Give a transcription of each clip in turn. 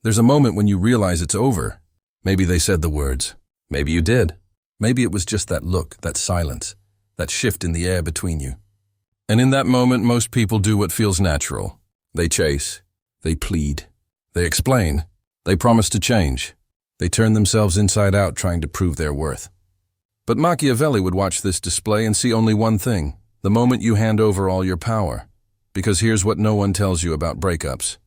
There's a moment when you realize it's over. Maybe they said the words. Maybe you did. Maybe it was just that look, that silence, that shift in the air between you. And in that moment, most people do what feels natural. They chase. They plead. They explain. They promise to change. They turn themselves inside out trying to prove their worth. But Machiavelli would watch this display and see only one thing: the moment you hand over all your power. Because here's what no one tells you about breakups.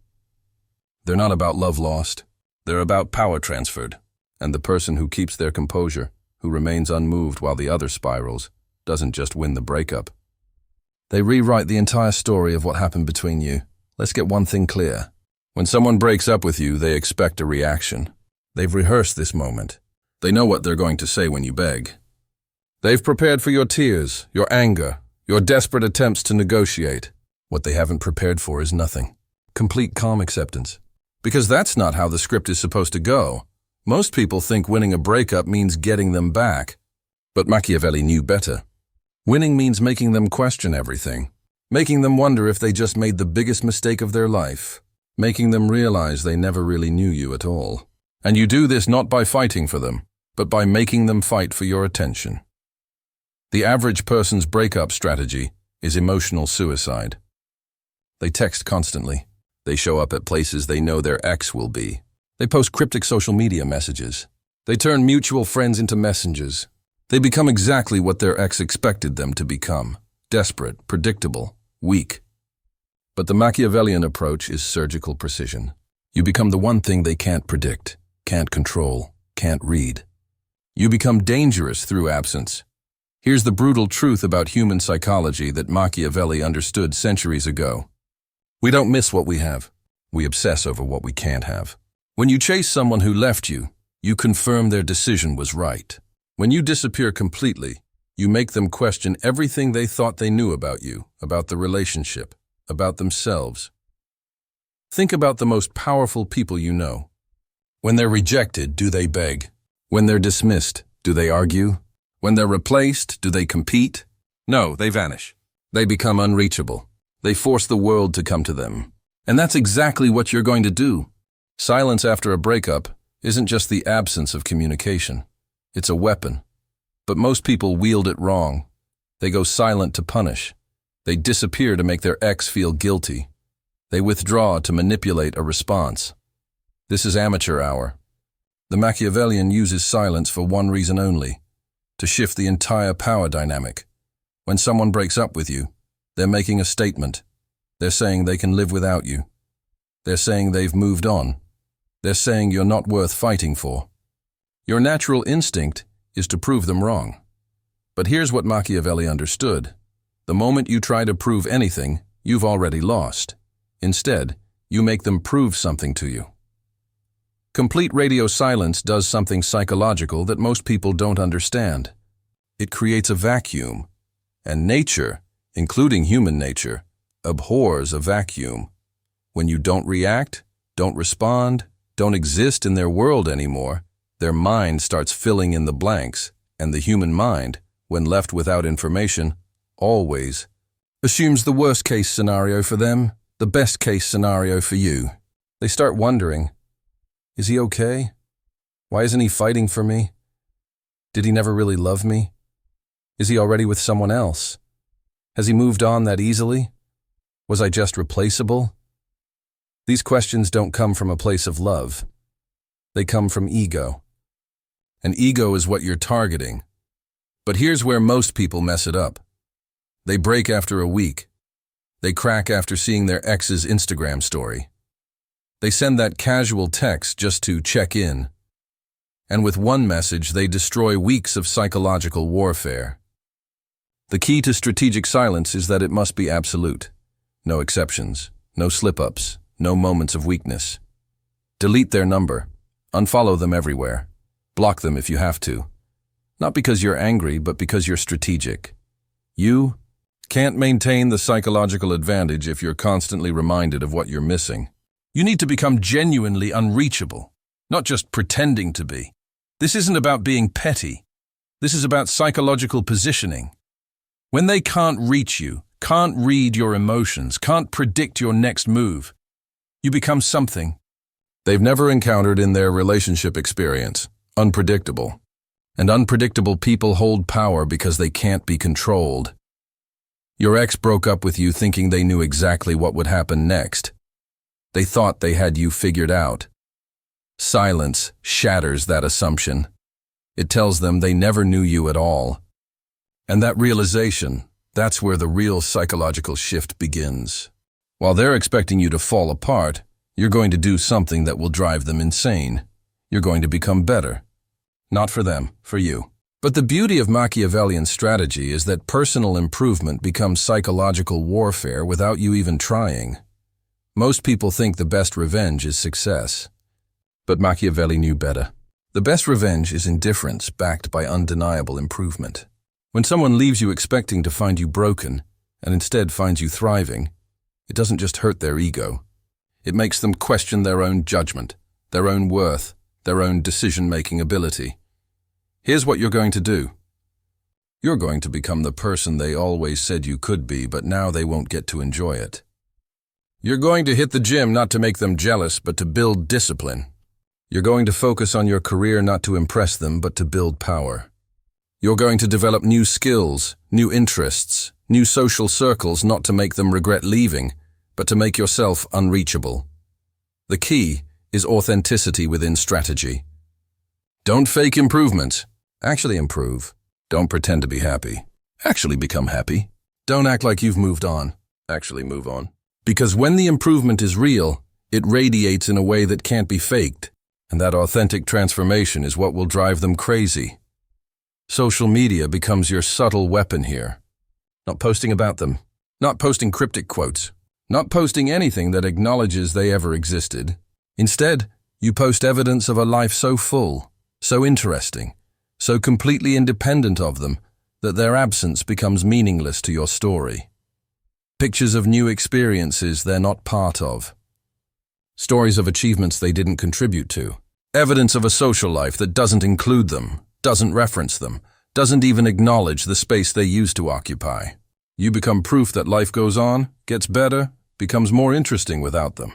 They're not about love lost. They're about power transferred. And the person who keeps their composure, who remains unmoved while the other spirals, doesn't just win the breakup. They rewrite the entire story of what happened between you. Let's get one thing clear. When someone breaks up with you, they expect a reaction. They've rehearsed this moment. They know what they're going to say when you beg. They've prepared for your tears, your anger, your desperate attempts to negotiate. What they haven't prepared for is nothing. Complete calm acceptance. Because that's not how the script is supposed to go. Most people think winning a breakup means getting them back. But Machiavelli knew better. Winning means making them question everything. Making them wonder if they just made the biggest mistake of their life. Making them realize they never really knew you at all. And you do this not by fighting for them, but by making them fight for your attention. The average person's breakup strategy is emotional suicide. They text constantly. They show up at places they know their ex will be. They post cryptic social media messages. They turn mutual friends into messengers. They become exactly what their ex expected them to become: desperate, predictable, weak. But the Machiavellian approach is surgical precision. You become the one thing they can't predict, can't control, can't read. You become dangerous through absence. Here's the brutal truth about human psychology that Machiavelli understood centuries ago. We don't miss what we have. We obsess over what we can't have. When you chase someone who left you, you confirm their decision was right. When you disappear completely, you make them question everything they thought they knew about you, about the relationship, about themselves. Think about the most powerful people you know. When they're rejected, do they beg? When they're dismissed, do they argue? When they're replaced, do they compete? No, they vanish. They become unreachable. They force the world to come to them. And that's exactly what you're going to do. Silence after a breakup isn't just the absence of communication. It's a weapon. But most people wield it wrong. They go silent to punish. They disappear to make their ex feel guilty. They withdraw to manipulate a response. This is amateur hour. The Machiavellian uses silence for one reason only: to shift the entire power dynamic. When someone breaks up with you, they're making a statement. They're saying they can live without you. They're saying they've moved on. They're saying you're not worth fighting for. Your natural instinct is to prove them wrong. But here's what Machiavelli understood. The moment you try to prove anything, you've already lost. Instead, you make them prove something to you. Complete radio silence does something psychological that most people don't understand. It creates a vacuum. And nature, including human nature, abhors a vacuum. When you don't react, don't respond, don't exist in their world anymore, their mind starts filling in the blanks, and the human mind, when left without information, always assumes the worst-case scenario for them, the best-case scenario for you. They start wondering, is he okay? Why isn't he fighting for me? Did he never really love me? Is he already with someone else? Has he moved on that easily? Was I just replaceable? These questions don't come from a place of love. They come from ego. And ego is what you're targeting. But here's where most people mess it up. They break after a week. They crack after seeing their ex's Instagram story. They send that casual text just to check in. And with one message, they destroy weeks of psychological warfare. The key to strategic silence is that it must be absolute. No exceptions, no slip-ups, no moments of weakness. Delete their number. Unfollow them everywhere. Block them if you have to. Not because you're angry, but because you're strategic. You can't maintain the psychological advantage if you're constantly reminded of what you're missing. You need to become genuinely unreachable, not just pretending to be. This isn't about being petty. This is about psychological positioning. When they can't reach you, can't read your emotions, can't predict your next move, you become something. they've never encountered in their relationship experience. Unpredictable. And unpredictable people hold power because they can't be controlled. Your ex broke up with you thinking they knew exactly what would happen next. They thought they had you figured out. Silence shatters that assumption. It tells them they never knew you at all. And that realization, that's where the real psychological shift begins. While they're expecting you to fall apart, you're going to do something that will drive them insane. You're going to become better. Not for them, for you. But the beauty of Machiavellian strategy is that personal improvement becomes psychological warfare without you even trying. Most people think the best revenge is success. But Machiavelli knew better. The best revenge is indifference backed by undeniable improvement. When someone leaves you expecting to find you broken, and instead finds you thriving, it doesn't just hurt their ego. It makes them question their own judgment, their own worth, their own decision-making ability. Here's what you're going to do. You're going to become the person they always said you could be, but now they won't get to enjoy it. You're going to hit the gym not to make them jealous, but to build discipline. You're going to focus on your career not to impress them, but to build power. You're going to develop new skills, new interests, new social circles not to make them regret leaving, but to make yourself unreachable. The key is authenticity within strategy. Don't fake improvements. Actually improve. Don't pretend to be happy. Actually become happy. Don't act like you've moved on. Actually move on. Because when the improvement is real, it radiates in a way that can't be faked. And that authentic transformation is what will drive them crazy. Social media becomes your subtle weapon here. Not posting about them. Not posting cryptic quotes. Not posting anything that acknowledges they ever existed. Instead, you post evidence of a life so full, so interesting, so completely independent of them that their absence becomes meaningless to your story. Pictures of new experiences they're not part of. Stories of achievements they didn't contribute to. Evidence of a social life that doesn't include them, doesn't reference them, doesn't even acknowledge the space they used to occupy. You become proof that life goes on, gets better, becomes more interesting without them.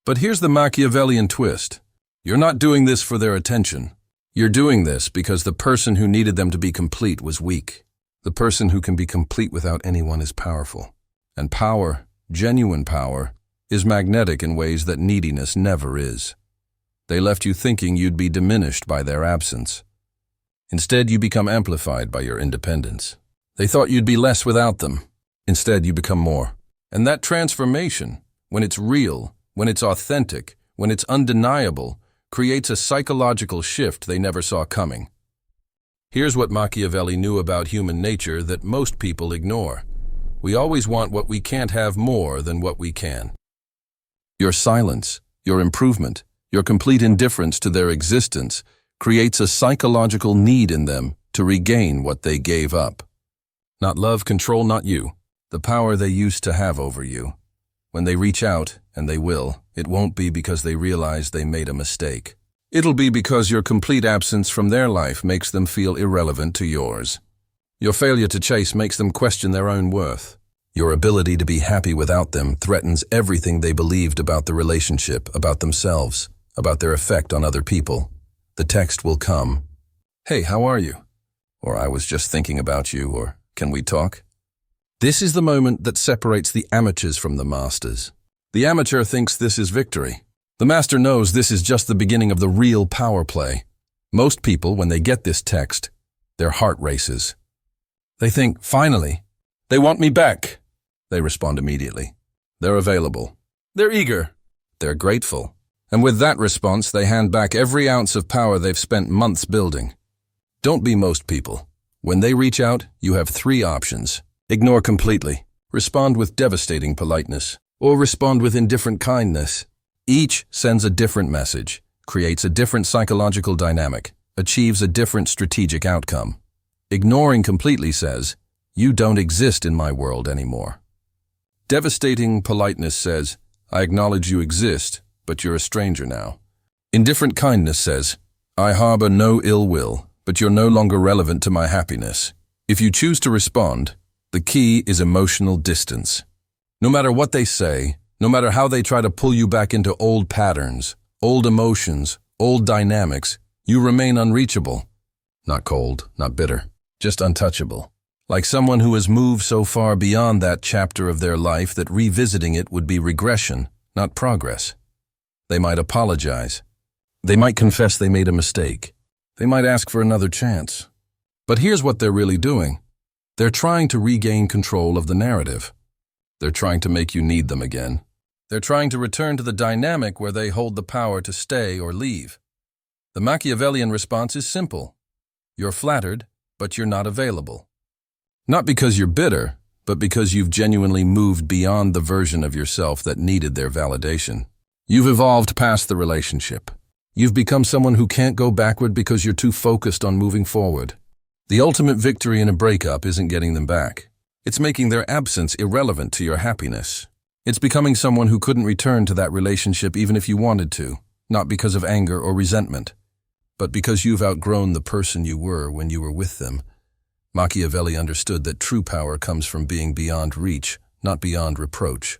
But here's the Machiavellian twist. You're not doing this for their attention. You're doing this because the person who needed them to be complete was weak. The person who can be complete without anyone is powerful. And power, genuine power, is magnetic in ways that neediness never is. They left you thinking you'd be diminished by their absence. Instead, you become amplified by your independence. They thought you'd be less without them. Instead, you become more. And that transformation, when it's real, when it's authentic, when it's undeniable, creates a psychological shift they never saw coming. Here's what Machiavelli knew about human nature that most people ignore. We always want what we can't have more than what we can. Your silence, your improvement, your complete indifference to their existence creates a psychological need in them to regain what they gave up. Not love, control, not you. The power they used to have over you. When they reach out, and they will, it won't be because they realize they made a mistake. It'll be because your complete absence from their life makes them feel irrelevant to yours. Your failure to chase makes them question their own worth. Your ability to be happy without them threatens everything they believed about the relationship, about themselves, about their effect on other people. The text will come, "Hey, how are you?" Or "I was just thinking about you," or "Can we talk?" This is the moment that separates the amateurs from the masters. The amateur thinks this is victory. The master knows this is just the beginning of the real power play. Most people, when they get this text, their heart races. They think, finally, they want me back. They respond immediately. They're available. They're eager. They're grateful. And with that response, they hand back every ounce of power they've spent months building. Don't be most people. When they reach out, you have three options. Ignore completely, respond with devastating politeness, or respond with indifferent kindness. Each sends a different message, creates a different psychological dynamic, achieves a different strategic outcome. Ignoring completely says, "You don't exist in my world anymore." Devastating politeness says, "I acknowledge you exist, but you're a stranger now." Indifferent kindness says, "I harbor no ill will, but you're no longer relevant to my happiness." If you choose to respond, the key is emotional distance. No matter what they say, no matter how they try to pull you back into old patterns, old emotions, old dynamics, you remain unreachable. Not cold, not bitter, just untouchable. Like someone who has moved so far beyond that chapter of their life that revisiting it would be regression, not progress. They might apologize. They might confess they made a mistake. They might ask for another chance. But here's what they're really doing. They're trying to regain control of the narrative. They're trying to make you need them again. They're trying to return to the dynamic where they hold the power to stay or leave. The Machiavellian response is simple. You're flattered, but you're not available. Not because you're bitter, but because you've genuinely moved beyond the version of yourself that needed their validation. You've evolved past the relationship. You've become someone who can't go backward because you're too focused on moving forward. The ultimate victory in a breakup isn't getting them back. It's making their absence irrelevant to your happiness. It's becoming someone who couldn't return to that relationship even if you wanted to, not because of anger or resentment, but because you've outgrown the person you were when you were with them. Machiavelli understood that true power comes from being beyond reach, not beyond reproach.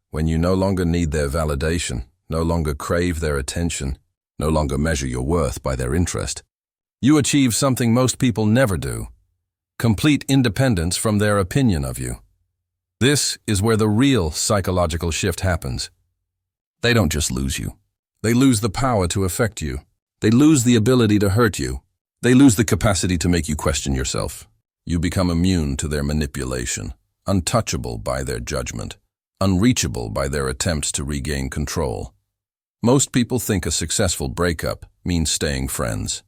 When you no longer need their validation, no longer crave their attention, no longer measure your worth by their interest, you achieve something most people never do: complete independence from their opinion of you. This is where the real psychological shift happens. They don't just lose you. They lose the power to affect you. They lose the ability to hurt you. They lose the capacity to make you question yourself. You become immune to their manipulation, untouchable by their judgment, unreachable by their attempts to regain control. Most people think a successful breakup means staying friends.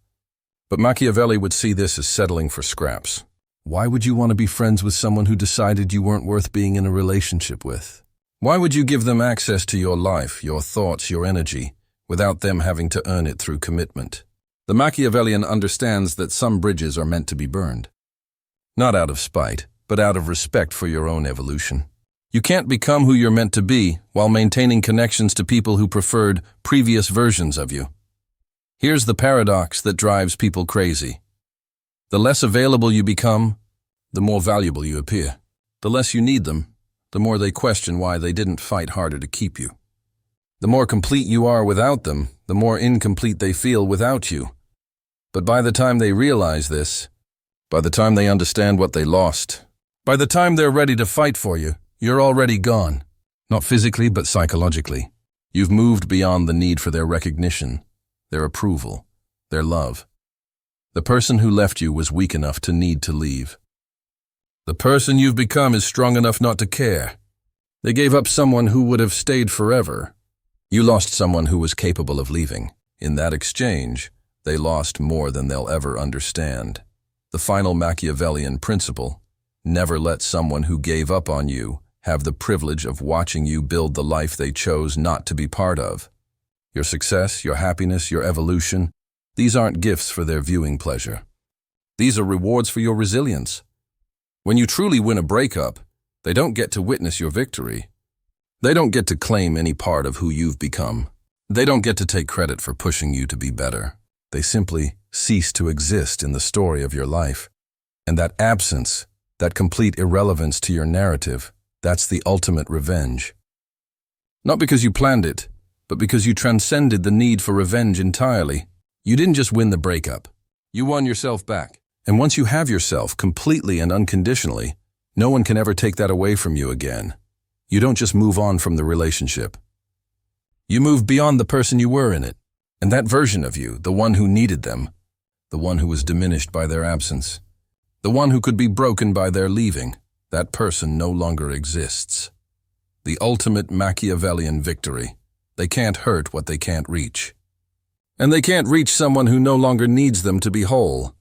But Machiavelli would see this as settling for scraps. Why would you want to be friends with someone who decided you weren't worth being in a relationship with? Why would you give them access to your life, your thoughts, your energy, without them having to earn it through commitment? The Machiavellian understands that some bridges are meant to be burned. Not out of spite, but out of respect for your own evolution. You can't become who you're meant to be while maintaining connections to people who preferred previous versions of you. Here's the paradox that drives people crazy. The less available you become, the more valuable you appear. The less you need them, the more they question why they didn't fight harder to keep you. The more complete you are without them, the more incomplete they feel without you. But by the time they realize this, by the time they understand what they lost, by the time they're ready to fight for you, you're already gone. Not physically, but psychologically. You've moved beyond the need for their recognition, their approval, their love. The person who left you was weak enough to need to leave. The person you've become is strong enough not to care. They gave up someone who would have stayed forever. You lost someone who was capable of leaving. In that exchange, they lost more than they'll ever understand. The final Machiavellian principle: never let someone who gave up on you have the privilege of watching you build the life they chose not to be part of. Your success, your happiness, your evolution, these aren't gifts for their viewing pleasure. These are rewards for your resilience. When you truly win a breakup, they don't get to witness your victory. They don't get to claim any part of who you've become. They don't get to take credit for pushing you to be better. They simply cease to exist in the story of your life. And that absence, that complete irrelevance to your narrative, that's the ultimate revenge. Not because you planned it, but because you transcended the need for revenge entirely. You didn't just win the breakup. You won yourself back. And once you have yourself completely and unconditionally, no one can ever take that away from you again. You don't just move on from the relationship. You move beyond the person you were in it. And that version of you, the one who needed them, the one who was diminished by their absence, the one who could be broken by their leaving, that person no longer exists. The ultimate Machiavellian victory. They can't hurt what they can't reach. And they can't reach someone who no longer needs them to be whole.